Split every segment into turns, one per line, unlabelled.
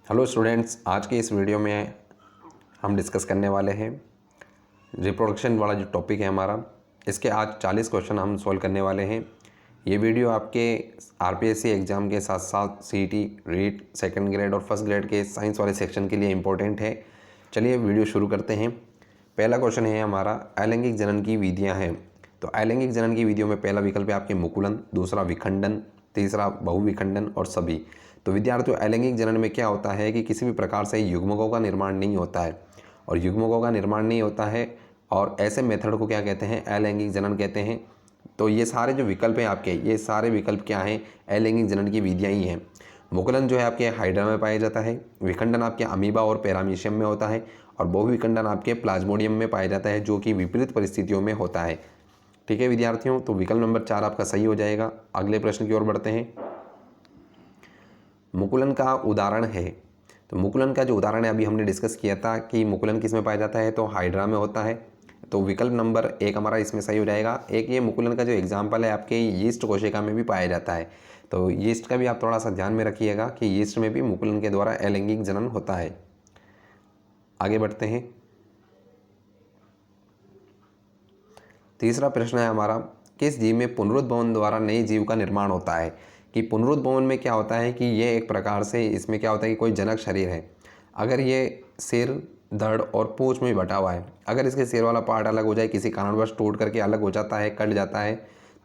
Hello students, आज के इस वीडियो में हम डिस्कस करने वाले हैं रिप्रोडक्शन वाला जो टॉपिक है हमारा। इसके आज 40 क्वेश्चन हम सॉल्व करने वाले हैं। ये वीडियो आपके आरपीएससी एग्ज़ाम के साथ साथ सीईटी, रीट, सेकंड ग्रेड और फर्स्ट ग्रेड के साइंस वाले सेक्शन के लिए इम्पोर्टेंट है। चलिए वीडियो शुरू करते हैं। पहला क्वेश्चन है हमारा, अलैंगिक जनन की विधियाँ हैं। तो अलैंगिक जनन की विधियों में पहला विकल्प है आपके मुकुलन, दूसरा विखंडन, तीसरा बहुविखंडन और सभी। तो विद्यार्थियों, अलैंगिक जनन में क्या होता है कि किसी भी प्रकार से युग्मकों का निर्माण नहीं होता है, और युग्मकों का निर्माण नहीं होता है और ऐसे मेथड को क्या कहते हैं? अलैंगिक जनन कहते हैं। तो ये सारे जो विकल्प हैं आपके, ये सारे विकल्प क्या हैं? अलैंगिक जनन की विधियाँ ही हैं। मुकुलन जो है आपके हाइड्रा में पाया जाता है, विखंडन आपके अमीबा और पैरामीशियम में होता है, और बहुविखंडन आपके प्लाज्मोडियम में पाया जाता है, जो कि विपरीत परिस्थितियों में होता है। ठीक है विद्यार्थियों, तो विकल्प नंबर 4 आपका सही हो जाएगा। अगले प्रश्न की ओर बढ़ते हैं। मुकुलन का उदाहरण है। तो मुकुलन का जो उदाहरण है अभी हमने डिस्कस किया था कि मुकुलन किस में पाया जाता है, तो हाइड्रा में होता है। तो विकल्प नंबर 1 हमारा इसमें सही हो जाएगा। एक ये मुकुलन का जो एग्जाम्पल है आपके यीस्ट कोशिका में भी पाया जाता है। तो यीस्ट का भी आप थोड़ा सा ध्यान में रखिएगा कि यीस्ट में भी मुकुलन के द्वारा अलैंगिक जनन होता है। आगे बढ़ते हैं। तीसरा प्रश्न है हमारा, किस जीव में पुनरुद्भवन द्वारा नए जीव का निर्माण होता है? कि पुनरुद्भवन में क्या होता है कि ये एक प्रकार से इसमें क्या होता है कि कोई जनक शरीर है, अगर ये सिर, धड़ और पूंछ में बटा हुआ है, अगर इसके सिर वाला पार्ट अलग हो जाए, किसी कारणवश टूट करके अलग हो जाता है, कट जाता है,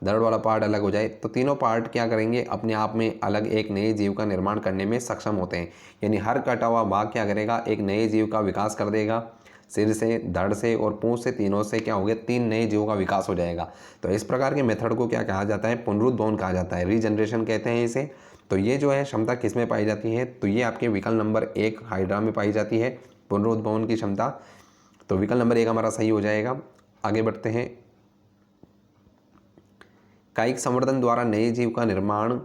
धड़ वाला पार्ट अलग हो जाए, तो तीनों पार्ट क्या करेंगे? अपने आप में अलग एक नए जीव का निर्माण करने में सक्षम होते हैं। यानी हर कटा हुआ भाग क्या करेगा? एक नए जीव का विकास कर देगा। सिर से, धड़ से और पूंछ से, तीनों से क्या हो गया? 3 नए जीवों का विकास हो जाएगा। तो इस प्रकार के मेथड को क्या कहा जाता है? पुनरुद्भवन कहा जाता है, रीजनरेशन कहते हैं इसे। तो ये जो है क्षमता किस में पाई जाती है? तो ये आपके विकल्प नंबर 1 हाइड्रा में पाई जाती है, पुनरुद्भवन की क्षमता। तो विकल्प नंबर 1 हमारा सही हो जाएगा। आगे बढ़ते हैं। कायिक संवर्धन द्वारा नए जीव का निर्माण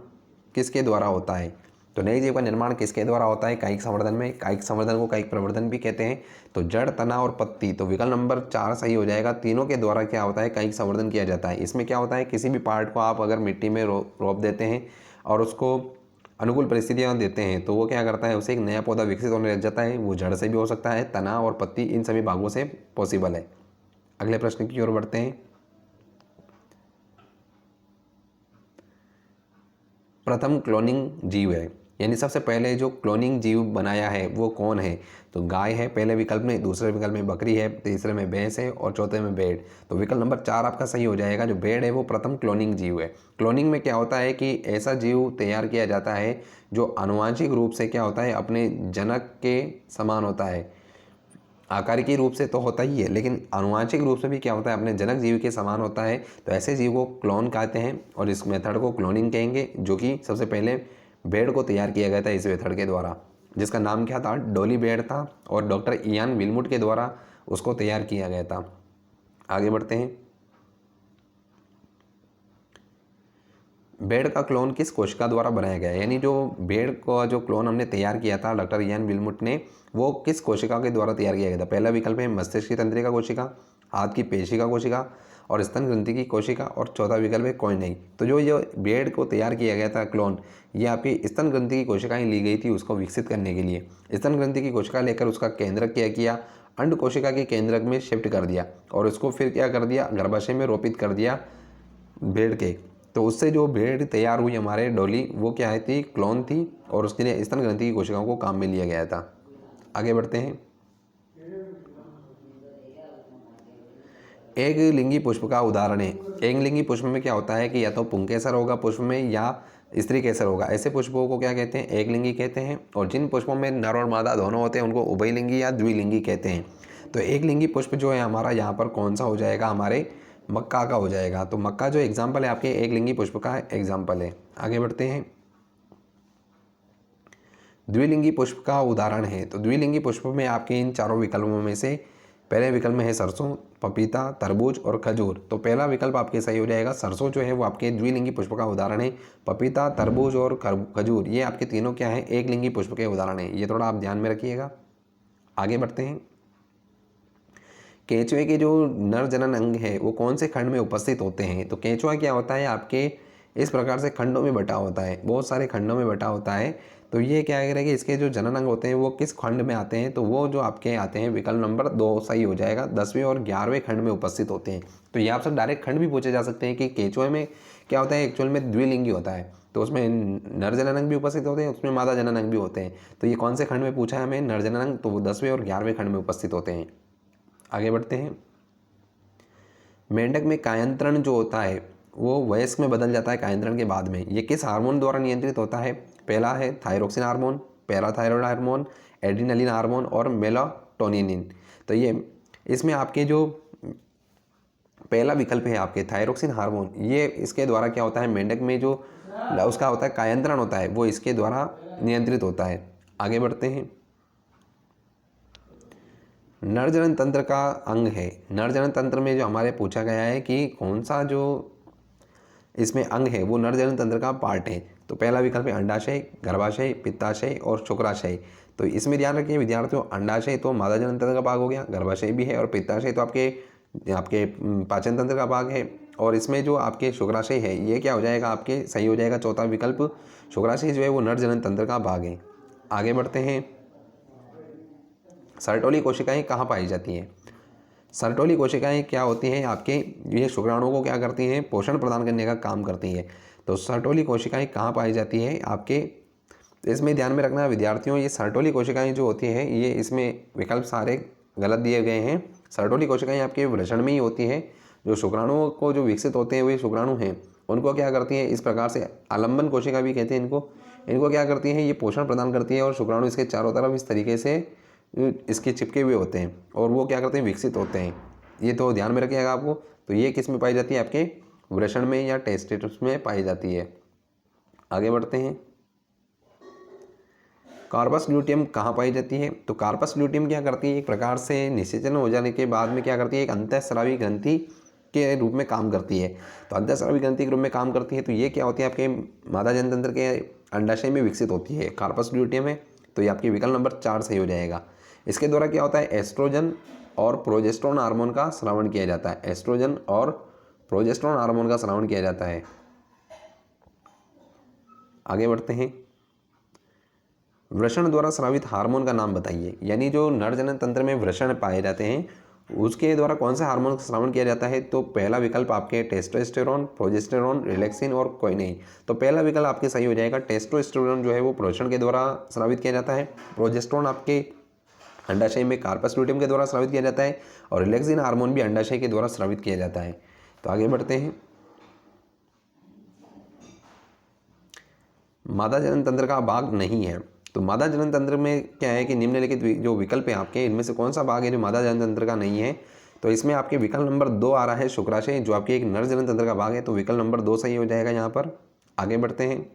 किसके द्वारा होता है? तो नए जीव का निर्माण किसके द्वारा होता है कायिक संवर्धन में? कायिक संवर्धन को कायिक प्रवर्धन भी कहते हैं। तो जड़, तना और पत्ती, तो विकल्प नंबर 4 सही हो जाएगा। तीनों के द्वारा क्या होता है? कायिक संवर्धन किया जाता है। इसमें क्या होता है? किसी भी पार्ट को आप अगर मिट्टी में रोप देते हैं और उसको अनुकूल परिस्थितियाँ देते हैं, तो वो क्या करता है? उसे एक नया पौधा विकसित होने लग जाता है। वो जड़ से भी हो सकता है, तना और पत्ती, इन सभी भागों से पॉसिबल है। अगले प्रश्न की ओर बढ़ते हैं। प्रथम क्लोनिंग जीव है, यानी सबसे पहले जो क्लोनिंग जीव बनाया है वो कौन है? तो गाय है पहले विकल्प में, दूसरे विकल्प में बकरी है, तीसरे में भैंस है और चौथे में भेड़। तो विकल्प नंबर 4 आपका सही हो जाएगा। जो भेड़ है वो प्रथम क्लोनिंग जीव है। क्लोनिंग में क्या होता है कि ऐसा जीव तैयार किया जाता है जो आनुवांशिक रूप से क्या होता है? अपने जनक के समान होता है। आकारिकी रूप से तो होता ही है, लेकिन आनुवांशिक रूप से भी क्या होता है? अपने जनक जीव के समान होता है। तो ऐसे जीव को क्लोन कहते हैं और इस मेथड को क्लोनिंग कहेंगे, जो कि सबसे पहले भेड़ को तैयार किया गया था इस मेथड के द्वारा, जिसका नाम क्या था? डॉली भेड़ था, और डॉक्टर इयान विलमुट के द्वारा उसको तैयार किया गया था। आगे बढ़ते हैं। भेड़ का क्लोन किस कोशिका द्वारा बनाया गया है? यानी जो भेड़ का जो क्लोन हमने तैयार किया था डॉक्टर इयान विलमुट ने, वो किस कोशिका के द्वारा तैयार किया गया था? पहला विकल्प है मस्तिष्क की तंत्रिका कोशिका, हाथ की पेशिका कोशिका और स्तन ग्रंथि की कोशिका, और चौथा विकल्प है कोई नहीं। तो जो ये भेड़ को तैयार किया गया था क्लोन, ये आपकी स्तन ग्रंथि की कोशिकाएं ली गई थी उसको विकसित करने के लिए। स्तन ग्रंथि की कोशिका लेकर उसका केंद्रक क्या किया? अंड कोशिका के केंद्रक में शिफ्ट कर दिया, और उसको फिर क्या कर दिया? गर्भाशय में रोपित कर दिया भेड़ के। तो उससे जो भेड़ तैयार हुई हमारे डॉली, वो क्या है थी? क्लोन थी, और उसके लिए स्तन ग्रंथि की कोशिकाओं को काम में लिया गया था। आगे बढ़ते हैं। एक लिंगी पुष्प का उदाहरण है। एक लिंगी पुष्प में क्या होता है कि या तो पुंकेसर होगा पुष्प में, या स्त्री केसर होगा। ऐसे पुष्पों को क्या कहते हैं? एक लिंगी कहते हैं। और जिन पुष्पों में नर और मादा दोनों होते हैं उनको उभयलिंगी या द्विलिंगी कहते हैं। तो एक लिंगी पुष्प जो है हमारा यहाँ पर कौन सा हो जाएगा? हमारे मक्का का हो जाएगा। तो मक्का जो एग्जाम्पल है आपके एक लिंगी पुष्प का एग्जाम्पल है। आगे बढ़ते हैं। द्विलिंगी पुष्प का उदाहरण है। तो द्विलिंगी पुष्प में आपके इन चारों विकल्पों में से पहले विकल्प में है सरसों, पपीता, तरबूज और खजूर। तो पहला विकल्प आपके सही हो जाएगा। सरसों जो है वो आपके द्विलिंगी पुष्प का उदाहरण है। पपीता, तरबूज और खजूर, ये आपके तीनों क्या है? एक लिंगी पुष्प के उदाहरण है। ये थोड़ा आप ध्यान में रखिएगा। आगे बढ़ते हैं। केंचुए के जो नर जनन अंग है वो कौन से खंड में उपस्थित होते हैं? तो केंचुआ क्या होता है? आपके इस प्रकार से खंडों में बटा होता है, बहुत सारे खंडों में बटा होता है। तो ये क्या करेगा कि इसके जो जनन अंग होते हैं वो किस खंड में आते हैं, तो वो जो आपके आते हैं विकल्प नंबर 2 सही हो जाएगा, 10वें और 11वें खंड में उपस्थित होते हैं। तो ये आपसे डायरेक्ट खंड भी पूछे जा सकते हैं कि केंचुए में क्या होता है, एक्चुअल में द्विलिंगी होता है, तो उसमें नर जनन अंग भी उपस्थित होते हैं, उसमें मादा जनन अंग भी होते हैं। तो ये कौन से खंड में पूछा है हमें, नर जनन अंग, तो वो 10वें और 11वें खंड में उपस्थित होते हैं। आगे बढ़ते हैं। मेंढक में कायांतरण जो होता है वो वयस्क में बदल जाता है कायांतरण के बाद में। ये किस हार्मोन द्वारा नियंत्रित होता है, पहला है thyroxine hormone, parathyroid hormone, adrenaline hormone और मेलाटोनिन। तो ये इसमें आपके जो पहला विकल्प है आपके थायरोक्सिन हार्मोन, ये इसके द्वारा क्या होता है, मेंढक में जो उसका होता है कायांतरण होता है वो इसके द्वारा नियंत्रित होता है। आगे बढ़ते हैं। नर जनन तंत्र का अंग है, नर जनन तंत्र में जो हमारे पूछा गया है कि कौन सा जो इसमें अंग है वो नर जनन तंत्र का पार्ट है, तो पहला विकल्प है अंडाशय, गर्भाशय, पित्ताशय और शुक्राशय। तो इसमें ध्यान रखिए विद्यार्थियों, अंडाशय तो मादा जनन तंत्र का भाग हो गया, गर्भाशय भी है और पित्ताशय तो आपके आपके पाचन तंत्र का भाग है, और इसमें जो आपके शुक्राशय है ये क्या हो जाएगा, आपके सही हो जाएगा चौथा विकल्प, शुक्राशय जो है वो नर जनन तंत्र का भाग है। आगे बढ़ते हैं। सर्टोली कोशिकाएं कहाँ पाई जाती हैं, सर्टोली कोशिकाएं क्या होती हैं आपके, ये शुक्राणुओं को क्या करती हैं, पोषण प्रदान करने का काम करती हैं। तो सर्टोली कोशिकाएं कहाँ पाई जाती हैं आपके, इसमें ध्यान में रखना है विद्यार्थियों, ये सर्टोली कोशिकाएं जो होती हैं ये इसमें विकल्प सारे गलत दिए गए हैं। सर्टोली कोशिकाएं आपके वृषण में ही होती हैं, जो शुक्राणुओं को जो विकसित होते हैं वे शुक्राणु हैं, उनको क्या करती हैं इस प्रकार से, आलंबन कोशिका भी कहते हैं इनको क्या करती हैं, ये पोषण प्रदान करती है और शुक्राणु इसके चारों तरफ इस तरीके से इसके चिपके हुए होते हैं और वो क्या करते हैं, विकसित होते हैं। ये तो ध्यान में रखिएगा आपको। तो ये किस में पाई जाती है, आपके वृषण में या टेस्टिस में पाई जाती है। आगे बढ़ते हैं। कार्पस ल्यूटियम कहाँ पाई जाती है, तो कार्पस ल्यूटियम क्या करती है, एक प्रकार से निषेचन हो जाने के बाद में क्या करती है, एक अंतःस्रावी ग्रंथि के रूप में काम करती है। तो अंतःस्रावी ग्रंथि के रूप में काम करती है, तो ये क्या होती है, आपके मादा जनतंत्र के अंडाशय में विकसित होती है, कार्पस ल्यूटियम है। तो ये आपकी विकल्प नंबर 4 सही हो जाएगा। इसके द्वारा क्या होता है, एस्ट्रोजन और प्रोजेस्टेरोन हार्मोन का स्रावण किया जाता है, एस्ट्रोजन और प्रोजेस्टेरोन हार्मोन का स्रावण किया जाता है। आगे बढ़ते हैं। वृषण द्वारा स्रावित हार्मोन का नाम बताइए, यानी जो नर जनन तंत्र में वृषण पाए जाते हैं उसके द्वारा कौन सा हार्मोन का स्रावण किया जाता है, तो पहला विकल्प आपके टेस्टोस्टेरोन, प्रोजेस्टेरोन, रिलैक्सिन और कोई नहीं। तो पहला विकल्प आपके सही हो जाएगा, टेस्टोस्टेरोन जो है वो वृषण के द्वारा स्रावित किया जाता है, प्रोजेस्टेरोन आपके अंडाशय में कार्पस ल्यूटियम के द्वारा स्रावित किया जाता है और रिलैक्सिन हार्मोन भी अंडाशय के द्वारा स्रावित किया जाता है। तो आगे बढ़ते हैं। मादा जनन तंत्र का भाग नहीं है, तो मादा जनन तंत्र में क्या है कि निम्नलिखित जो विकल्प है आपके, इनमें से कौन सा भाग है जो मादा जनन तंत्र का नहीं है, तो इसमें आपके विकल्प नंबर 2 आ रहा है शुक्राशय, जो आपके एक नर जनन तंत्र का भाग है, तो विकल्प नंबर 2 सही हो जाएगा यहाँ पर। आगे बढ़ते हैं।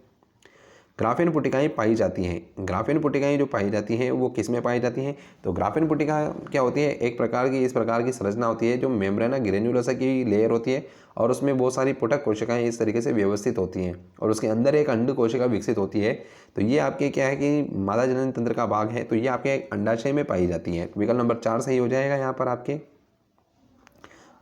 ग्राफेन पुटिकाएँ पाई जाती हैं, ग्राफेन पुटिकाएँ जो पाई जाती हैं वो किस में पाई जाती हैं, तो ग्राफेन पुटिका क्या होती है, एक प्रकार की इस प्रकार की संरचना होती है जो मेम्ब्रेना ग्रेन्युलोसा की लेयर होती है और उसमें बहुत सारी पुटक कोशिकाएं इस तरीके से व्यवस्थित होती हैं और उसके अंदर एक अंड कोशिका विकसित होती है। तो ये आपके क्या है कि मादा जनन तंत्र का भाग है, तो ये आपके अंडाशय में पाई जाती है, विकल्प नंबर 4 सही हो जाएगा यहाँ पर आपके।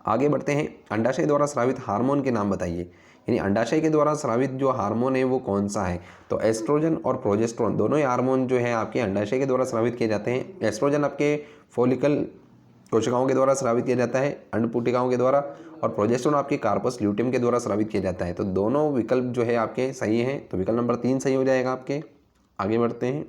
आगे बढ़ते हैं। अंडाशय द्वारा स्रावित हार्मोन के नाम बताइए, यानी अंडाशय के द्वारा स्रावित जो हार्मोन है वो कौन सा है, तो एस्ट्रोजन और प्रोजेस्टेरोन दोनों ही हार्मोन जो है आपके अंडाशय के द्वारा स्रावित किए जाते हैं। एस्ट्रोजन आपके फॉलिकल कोशिकाओं के द्वारा स्रावित किया जाता है, अंडपुटिकाओं के द्वारा, और प्रोजेस्टेरोन आपके कार्पस ल्यूटियम के द्वारा स्रावित किया जाता है। तो दोनों विकल्प जो है आपके सही हैं, तो विकल्प नंबर 3 सही हो जाएगा आपके। आगे बढ़ते हैं।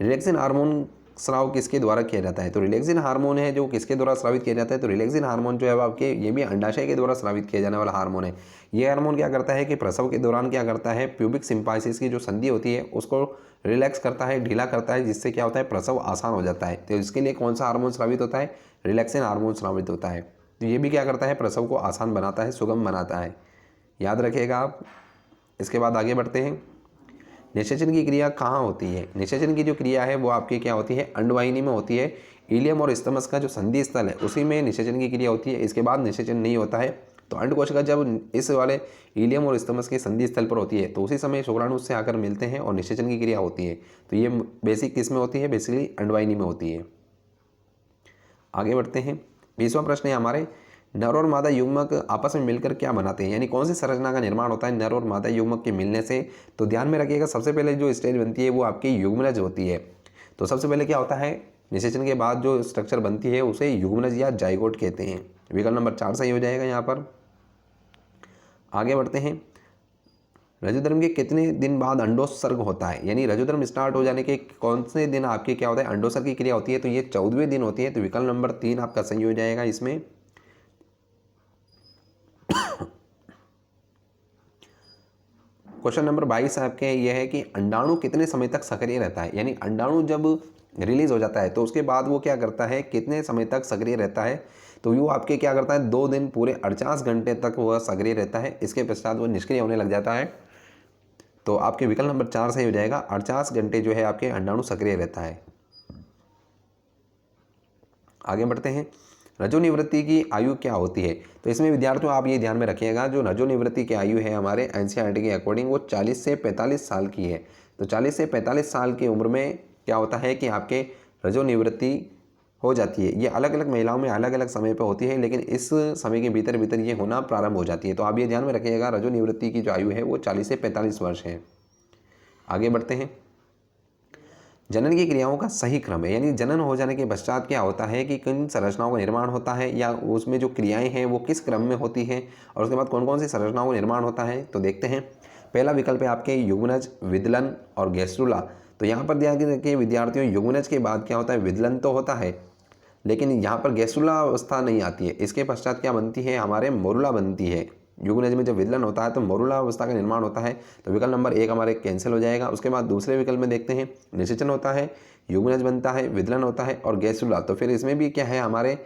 रिलैक्सिन हार्मोन स्राव किसके द्वारा किया जाता है, तो रिलैक्सिन हार्मोन है जो किसके द्वारा स्रावित किया जाता है, तो रिलैक्सिन हार्मोन जो है आपके ये भी अंडाशय के द्वारा स्रावित किया जाने वाला हार्मोन है। ये हार्मोन क्या करता है कि प्रसव के दौरान क्या करता है, प्यूबिक सिम्पाइसिस की जो संधि होती है उसको रिलैक्स करता है, ढीला करता है, जिससे क्या होता है प्रसव आसान हो जाता है। तो इसके लिए कौन सा हार्मोन स्रावित होता है, रिलैक्सिन हार्मोन स्रावित होता है। तो ये भी क्या करता है, प्रसव को आसान बनाता है, सुगम बनाता है, याद रखिएगा आप। इसके बाद आगे बढ़ते हैं। निषेचन की क्रिया कहाँ होती है, निषेचन की जो क्रिया है वो आपकी क्या होती है, अंडवाहिनी में होती है। इलियम और स्तमस का जो संधि स्थल है उसी में निषेचन की क्रिया होती है, इसके बाद निषेचन नहीं होता है। तो अंड कोशिका जब इस वाले इलियम और स्तमस के संधि स्थल पर होती है तो उसी समय शुक्राणु उससे आकर मिलते हैं और निषेचन की क्रिया होती है। तो ये बेसिक किस में होती है, बेसिकली अंडवाहिनी में होती है। आगे बढ़ते हैं। 20वां प्रश्न है हमारे, नर और मादा युग्मक आपस में मिलकर क्या बनाते हैं, यानी कौन सी संरचना का निर्माण होता है नर और मादा युग्मक के मिलने से। तो ध्यान में रखिएगा, सबसे पहले जो स्टेज बनती है वो आपकी युग्मनज होती है। तो सबसे पहले क्या होता है, निषेचन के बाद जो स्ट्रक्चर बनती है उसे युग्मनज या जाइगोट कहते हैं। विकल्प नंबर 4 सही हो जाएगा यहाँ पर। आगे बढ़ते हैं। रजोधर्म के कितने दिन बाद अंडोत्सर्ग होता है, यानी रजोधर्म स्टार्ट हो जाने के कौन से दिन आपके क्या होता है, अंडोत्सर्ग की क्रिया होती है। तो ये 14वें दिन होती है। तो विकल्प नंबर 3 आपका सही हो जाएगा इसमें। क्वेश्चन नंबर 22 आपके यह है कि अंडाणु कितने समय तक सक्रिय रहता है, यानी अंडाणु जब रिलीज हो जाता है तो उसके बाद वो क्या करता है, कितने समय तक सक्रिय रहता है। तो वो आपके क्या करता है, 2 दिन पूरे 48 घंटे तक वह सक्रिय रहता है। इसके पश्चात वो निष्क्रिय होने लग जाता है। तो आपके विकल्प नंबर 4 सही हो जाएगा। 48 घंटे जो है आपके अंडाणु सक्रिय रहता है। आगे बढ़ते हैं। रजोनिवृत्ति की आयु क्या होती है। तो इसमें विद्यार्थियों आप ये ध्यान में रखिएगा, जो रजोनिवृत्ति की आयु है हमारे एनसीईआरटी के अकॉर्डिंग वो 40 से 45 साल की है। तो 40 से 45 साल की उम्र में क्या होता है कि आपके रजोनिवृत्ति हो जाती है। ये अलग अलग महिलाओं में अलग अलग समय पर होती है, लेकिन इस समय के भीतर भीतर ये होना प्रारंभ हो जाती है। तो आप ये ध्यान में रखिएगा, रजोनिवृत्ति की जो आयु है वो 40 से 45 वर्ष है। आगे बढ़ते हैं। जनन की क्रियाओं का सही क्रम है, यानी जनन हो जाने के पश्चात क्या होता है कि किन संरचनाओं का निर्माण होता है या उसमें जो क्रियाएं हैं वो किस क्रम में होती हैं, और उसके बाद कौन कौन सी संरचनाओं का निर्माण होता है। तो देखते हैं। पहला विकल्प है आपके युग्मनज, विदलन और गैस्ट्रुला। तो यहाँ पर ध्यान रखिए विद्यार्थियों, युग्मनज के बाद क्या होता है, विदलन तो होता है, लेकिन यहाँ पर गैस्ट्रुला अवस्था नहीं आती है। इसके पश्चात क्या बनती है, हमारे मोरुला बनती है। युग्मनज में जब विदलन होता है तो मोरुला अवस्था का निर्माण होता है। तो विकल्प नंबर 1 हमारे कैंसिल हो जाएगा। उसके बाद दूसरे विकल्प में देखते हैं, निषेचन होता है, युग्मनज बनता है, विदलन होता है और गैस्ट्रुला। तो फिर इसमें भी क्या है, हमारे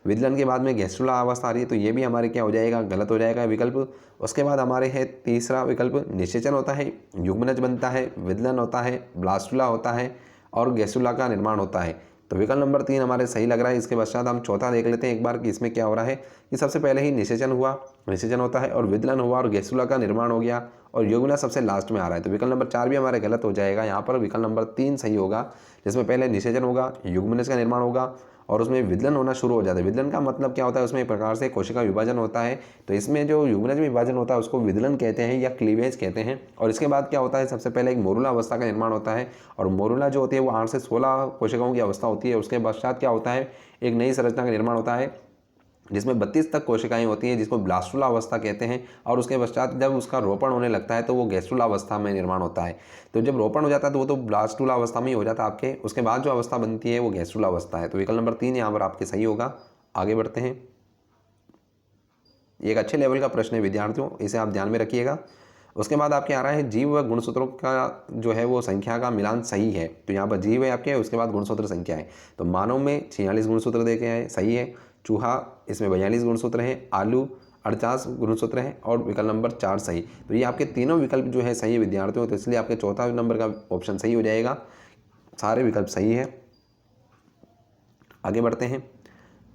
विदलन के बाद में गैस्ट्रुला अवस्था आ रही है। तो ये भी हमारे क्या हो जाएगा, गलत हो जाएगा विकल्प। उसके बाद हमारे है तीसरा विकल्प, निषेचन होता है, युग्मनज बनता है, विदलन होता है, ब्लास्टुला होता है और गैस्ट्रुला का निर्माण होता है। तो विकल्प नंबर 3 हमारे सही लग रहा है। इसके पश्चात हम चौथा देख लेते हैं एक बार कि इसमें क्या हो रहा है कि सबसे पहले ही निषेचन हुआ, निषेचन होता है और विदलन हुआ और गैस्ट्रुला का निर्माण हो गया और युग्मनज सबसे लास्ट में आ रहा है। तो विकल्प नंबर 4 भी हमारे गलत हो जाएगा। यहाँ पर विकल्प नंबर 3 सही होगा, जिसमें पहले निषेचन होगा, युग्मनज का निर्माण होगा और उसमें विदलन होना शुरू हो जाता है। विदलन का मतलब क्या होता है, उसमें एक प्रकार से कोशिका विभाजन होता है। तो इसमें जो युग्मनज में विभाजन होता है उसको विदलन कहते हैं या क्लीवेज कहते हैं। और इसके बाद क्या होता है, सबसे पहले एक मोरुला अवस्था का निर्माण होता है और मोरुला जो होती है वो 8 से 16 कोशिकाओं की अवस्था होती है। उसके पश्चात क्या होता है, एक नई संरचना का निर्माण होता है जिसमें 32 तक कोशिकाएं होती हैं, जिसको ब्लास्टुला अवस्था कहते हैं। और उसके पश्चात जब उसका रोपण होने लगता है तो वो गैस्ट्रुला अवस्था में निर्माण होता है। तो जब रोपण हो जाता है तो वो तो ब्लास्टुला अवस्था में ही हो जाता है आपके। उसके बाद जो अवस्था बनती है वो गैस्ट्रुला अवस्था है। तो विकल्प नंबर 3 यहाँ पर आपके सही होगा। आगे बढ़ते हैं। एक अच्छे लेवल का प्रश्न है विद्यार्थियों, इसे आप ध्यान में रखिएगा। उसके बाद आपके आ रहा है जीव व गुणसूत्रों का जो है वो संख्या का मिलान सही है। तो यहाँ पर जीव है आपके, उसके बाद गुणसूत्र संख्या है। तो मानव में 46 गुणसूत्र देखे हैं, सही है। चूहा इसमें 42 गुणसूत्र हैं, आलू 48 गुणसूत्र हैं और विकल्प नंबर 4 सही। तो ये आपके तीनों विकल्प जो है सही है विद्यार्थियों। तो इसलिए आपके चौथा नंबर का ऑप्शन सही हो जाएगा, सारे विकल्प सही है। आगे बढ़ते हैं।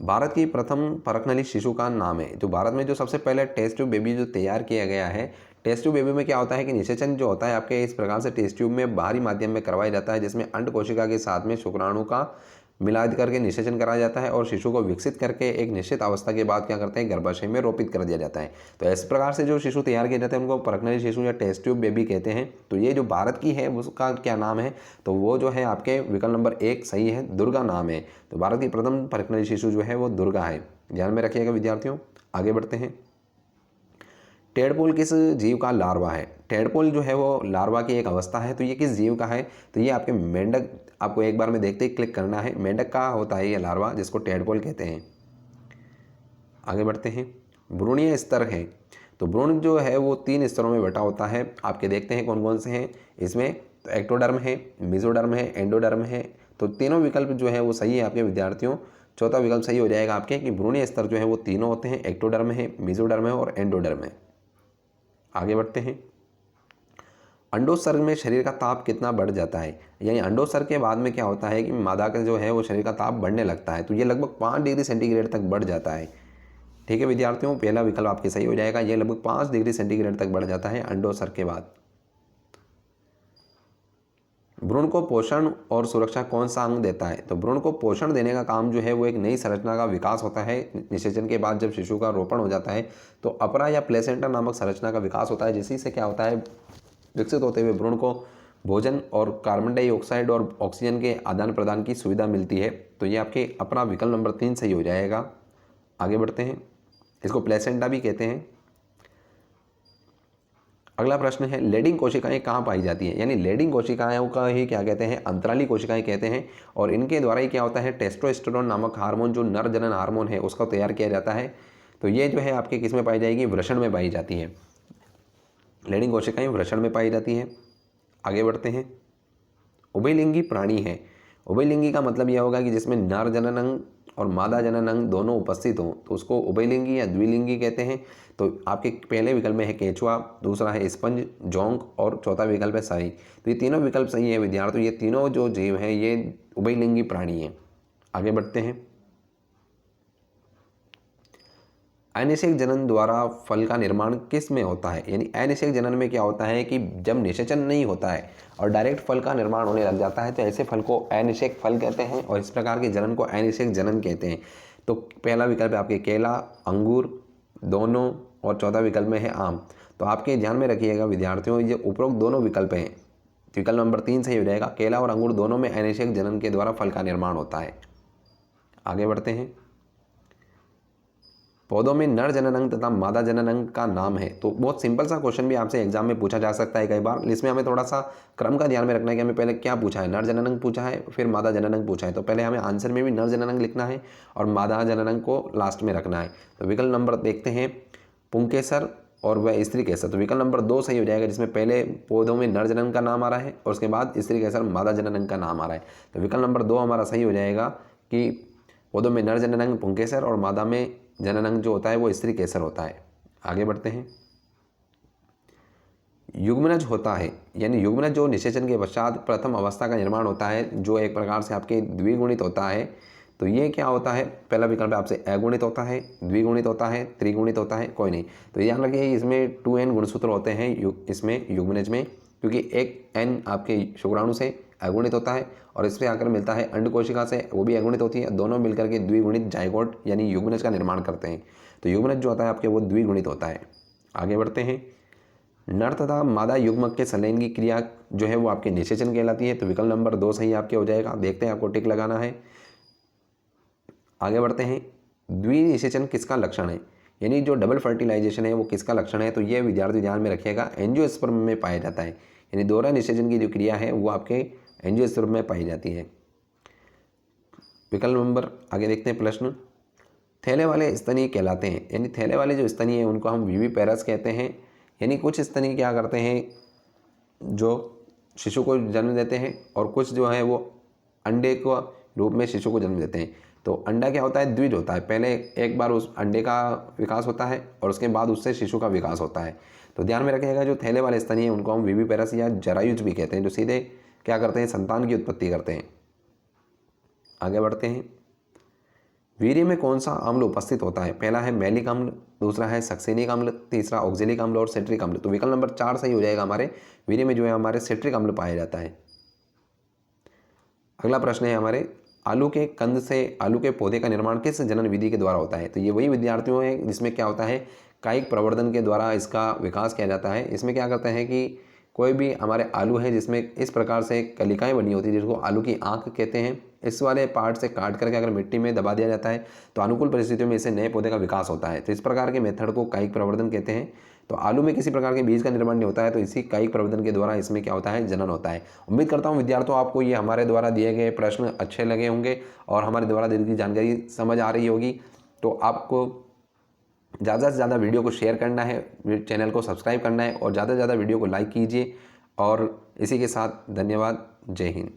भारत की प्रथम परखनली शिशु का नाम है। जो भारत में जो सबसे पहले टेस्ट ट्यूब बेबी जो तैयार किया गया है, टेस्ट ट्यूब बेबी में क्या होता है कि निषेचन जो होता है आपके इस प्रकार से टेस्ट ट्यूब में बाहरी माध्यम में करवाया जाता है, जिसमें अंड कोशिका के साथ में शुक्राणु का मिला करके निषेचन कराया जाता है और शिशु को विकसित करके एक निश्चित अवस्था के बाद क्या करते हैं, गर्भाशय में रोपित कर दिया जाता है। तो इस प्रकार से जो शिशु तैयार किए जाते हैं उनको परखनली शिशु या टेस्ट ट्यूब बेबी कहते हैं। तो ये जो भारत की है उसका क्या नाम है, तो वो जो है आपके विकल्प नंबर 1 सही है, दुर्गा नाम है। तो भारत की प्रथम परखनली शिशु जो है वो दुर्गा है, ध्यान में रखिएगा विद्यार्थियों। आगे बढ़ते हैं। टेडपोल किस जीव का लार्वा है। टेडपोल जो है वो लार्वा की एक अवस्था है। तो ये किस जीव का है, तो ये आपके मेंढक, आपको एक बार में देखते ही क्लिक करना है, मेंढक का होता है ये लार्वा, जिसको टेडपोल कहते हैं। आगे बढ़ते हैं। भ्रूणीय स्तर है। तो भ्रूण जो है वो 3 स्तरों में बटा होता है। आपके देखते हैं कौन कौन से हैं इसमें, तो एक्टोडर्म है, मेसोडर्म है, एंडोडर्म है। तो तीनों विकल्प जो है वो सही है आपके विद्यार्थियों। चौथा विकल्प सही हो जाएगा आपके कि भ्रूणीय स्तर जो है वो तीनों होते हैं, एक्टोडर्म है, मेसोडर्म है और एंडोडर्म है। आगे बढ़ते हैं। अंडोत्सर्ग में शरीर का ताप कितना बढ़ जाता है, यानी अंडोत्सर्ग के बाद में क्या होता है कि मादा का जो है वो शरीर का ताप बढ़ने लगता है। तो ये लगभग 5 डिग्री सेंटीग्रेड तक बढ़ जाता है। ठीक है विद्यार्थियों, पहला विकल्प आपके सही हो जाएगा, ये लगभग 5 डिग्री सेंटीग्रेड तक बढ़ जाता है अंडोत्सर्ग के बाद। भ्रूण को पोषण और सुरक्षा कौन सा अंग देता है? तो भ्रूण को पोषण देने का काम जो है वो एक नई संरचना का विकास होता है। निषेचन के बाद जब शिशु का रोपण हो जाता है तो अपरा या प्लेसेंटा नामक संरचना का विकास होता है, जिसी से क्या होता है, विकसित होते हुए भ्रूण को भोजन और कार्बन डाइऑक्साइड और ऑक्सीजन के आदान प्रदान की सुविधा मिलती है। तो ये आपके अपना विकल्प नंबर 3 सही हो जाएगा। आगे बढ़ते हैं, इसको प्लेसेंटा भी कहते हैं। अगला प्रश्न है, लेडिंग कोशिकाएं कहाँ पाई जाती हैं? यानी लेडिंग कोशिकाओं का ही क्या कहते हैं, अंतराली कोशिकाएं कहते हैं। और इनके द्वारा ही क्या होता है, टेस्टोस्टेरोन नामक हार्मोन जो नर जनन हार्मोन है उसका तैयार किया जाता है। तो ये जो है आपके किस में पाई जाएगी, वृषण में पाई जाती है। लेडिंग कोशिकाएं वृषण में पाई जाती हैं। आगे बढ़ते हैं, उभयलिंगी प्राणी है। उभयलिंगी का मतलब यह होगा कि जिसमें नर जनन अंग और मादा जनन अंग दोनों उपस्थित हों, तो उसको उभयलिंगी या द्विलिंगी कहते हैं। तो आपके पहले विकल्प में है केंचुआ, दूसरा है स्पंज, जोंक और चौथा विकल्प है साई। तो ये तीनों विकल्प सही है विद्यार्थियों। ये तीनों जो जीव हैं ये उभयलिंगी प्राणी हैं। आगे बढ़ते हैं, अनिषेक जनन द्वारा फल का निर्माण किस में होता है? यानी अनिषेक जनन में क्या होता है कि जब निषेचन नहीं होता है और डायरेक्ट फल का निर्माण होने लग जाता है तो ऐसे फल को अनिषेक फल कहते हैं और इस प्रकार के जनन को अनिषेक जनन कहते हैं। तो पहला विकल्प है आपके केला, अंगूर दोनों और चौथा विकल्प में है आम। तो आपके ध्यान में रखिएगा विद्यार्थियों, ये उपरोक्त दोनों विकल्प हैं। विकल्प नंबर 3 सही हो जाएगा। केला और अंगूर दोनों में अनिषेक जनन के द्वारा फल का निर्माण होता है। आगे बढ़ते हैं, पौधों में नर जनन अंग तथा मादा जनन अंग का नाम है। तो बहुत सिंपल सा क्वेश्चन भी आपसे एग्जाम में पूछा जा सकता है कई बार। इसमें हमें थोड़ा सा क्रम का ध्यान में रखना है कि हमें पहले क्या पूछा है, नर जनन अंग पूछा है फिर मादा जनन अंग पूछा है। तो पहले हमें आंसर में भी नर जनन अंग लिखना है और मादा जनन अंग को लास्ट में रखना है। तो विकल्प नंबर देखते हैं, पुंकेसर और वह स्त्री केसर। तो विकल्प नंबर 2 सही हो जाएगा, जिसमें पहले पौधों में नर जनन का नाम आ रहा है और उसके बाद स्त्री केसर मादा जनन अंग का नाम आ रहा है। तो विकल्प नंबर 2 हमारा सही हो जाएगा कि पौधों में नर जनन अंग पुंकेसर और मादा में जनन अंग जो होता है वो स्त्री केसर होता है। आगे बढ़ते हैं, युग्मनज होता है। यानी युग्मनज जो निषेचन के पश्चात प्रथम अवस्था का निर्माण होता है, जो एक प्रकार से आपके द्विगुणित होता है। तो ये क्या होता है, पहला विकल्प आपसे अगुणित होता है, द्विगुणित होता है, त्रिगुणित होता है, कोई नहीं। तो ध्यान रखिए इसमें 2n गुणसूत्र होते हैं इसमें युग्मनज में, क्योंकि एक n आपके शुक्राणु से अगुणित होता है और इससे आकर मिलता है अंड कोशिका से, वो भी अगुणित होती है। दोनों मिलकर के द्विगुणित जाइगोट यानी युग्मनज का निर्माण करते हैं। तो युग्मनज जो होता है आपके वो द्विगुणित होता है। आगे बढ़ते हैं, नर तथा मादा युग्मक के संलयन की क्रिया जो है वो आपके निषेचन कहलाती है। तो विकल्प नंबर 2 सही आपके हो जाएगा। देखते हैं, आपको टिक लगाना है। आगे बढ़ते हैं, द्विनिषेचन किसका लक्षण है? यानी जो डबल फर्टिलाइजेशन है वो किसका लक्षण है? तो ये विद्यार्थी ध्यान में रखिएगा, एंजियोस्पर्म में पाया जाता है। यानी दोहरा निषेचन की जो क्रिया है वो आपके एंजियोस्पर्म में पाई जाती है। विकल्प नंबर आगे देखते हैं, प्रश्न, थैले वाले स्तनीय कहलाते हैं। यानी थैले वाले जो स्तनीय हैं उनको हम विविपेरस कहते हैं। यानी कुछ स्तनीय क्या करते हैं, जो शिशु को जन्म देते हैं और कुछ जो है वो अंडे को रूप में शिशु को जन्म देते हैं। तो अंडा क्या होता है, द्विज होता है। पहले एक बार उस अंडे का विकास होता है और उसके बाद उससे शिशु का विकास होता है। तो ध्यान में रखिएगा, जो थैले वाले स्तनीय हैं उनको हम विविपेरस या जरायुज भी कहते हैं, जो सीधे क्या करते हैं, संतान की उत्पत्ति करते हैं। आगे बढ़ते हैं, वीर्य में कौन सा अम्ल उपस्थित होता है? पहला है मैलिक अम्ल, दूसरा है सक्सेनिक अम्ल, तीसरा ऑक्जेलिक अम्ल और सिट्रिक अम्ल। तो विकल्प नंबर 4 सही हो जाएगा। हमारे वीर्य में जो है हमारे सिट्रिक अम्ल पाया जाता है। अगला प्रश्न है हमारे, आलू के कंद से आलू के पौधे का निर्माण किस जनन विधि के द्वारा होता है? तो ये वही विद्यार्थियों है जिसमें क्या होता है, कायिक प्रवर्धन के द्वारा इसका विकास किया जाता है। इसमें क्या करते हैं कि कोई भी हमारे आलू है जिसमें इस प्रकार से कलिकाएं बनी होती है, जिसको आलू की आंख कहते हैं, इस वाले पार्ट से काट करके अगर मिट्टी में दबा दिया जाता है तो अनुकूल परिस्थितियों में इसे नए पौधे का विकास होता है। तो इस प्रकार के मेथड को कायिक प्रवर्धन कहते हैं। तो आलू में किसी प्रकार के बीज का निर्माण नहीं होता है, तो इसी कायिक प्रवर्धन के द्वारा इसमें क्या होता है, जनन होता है। उम्मीद करता हूँ विद्यार्थियों आपको ये हमारे द्वारा दिए गए प्रश्न अच्छे लगे होंगे और हमारे द्वारा दी गई जानकारी समझ आ रही होगी। तो आपको ज़्यादा से ज़्यादा वीडियो को शेयर करना है, चैनल को सब्सक्राइब करना है और ज़्यादा से ज़्यादा वीडियो को लाइक कीजिए। और इसी के साथ धन्यवाद। जय हिंद।